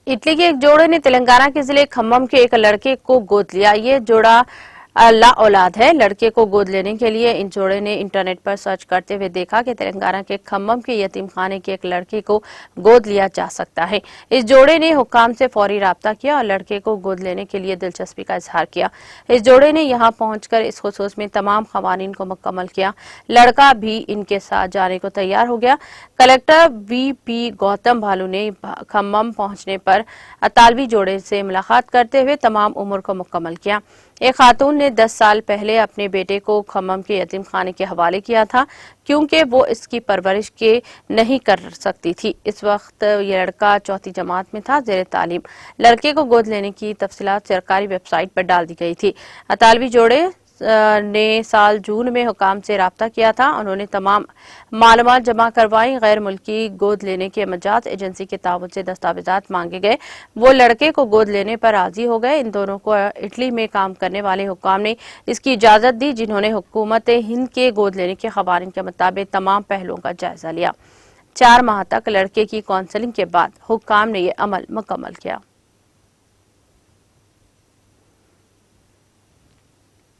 Italy के एक जोड़े ने तेलंगाना के जिले खम्मम के एक लड़के को गोद लिया। ये जोड़ा ला औलाद है। लड़के को गोद लेने के लिए इन जोड़े ने इंटरनेट पर सर्च करते हुए देखा कि तेलंगाना के खम्मम के यतीम खाने के एक लड़के को गोद लिया जा सकता है। इस जोड़े ने हुक्काम से फौरी राब्ता किया और लड़के को गोद लेने के लिए दिलचस्पी का इजहार किया। इस जोड़े ने यहां पहुंचकर इस खुसूस में तमाम खवानीन को मुकम्मल किया। लड़का भी इनके साथ जाने को तैयार हो गया। कलेक्टर वीपी गौतम भालू ने खम्मम पहुंचने पर अतालवी जोड़े से मुलाकात करते हुए तमाम उम्र को मुकम्मल किया। एक खातून ने 10 साल पहले अपने बेटे को खम्मम के यतीम खाने के हवाले किया था क्योंकि वो इसकी परवरिश के नहीं कर सकती थी। इस वक्त ये लड़का चौथी जमात में था, ज़ेरे तालीम। लड़के को गोद लेने की तफसीलात सरकारी वेबसाइट पर डाल दी गई थी। अतालवी जोड़े ने साल जून में हुकाम से राब्ता किया था। उन्होंने तमाम मालूमात जमा करवाई। गैर मुल्की गोद लेने के मजाज एजेंसी के ताउन से दस्तावेजात मांगे गए। वो लड़के को गोद लेने पर राजी हो गए। इन दोनों को इटली में काम करने वाले हुकाम ने इसकी इजाजत दी, जिन्होंने हुकूमत हिंद के गोद लेने के खवानीन के मुताबिक तमाम पहलुओं का जायजा लिया। 4 माह तक लड़के की काउंसलिंग के बाद हुक्काम ने यह अमल मुकम्मल किया।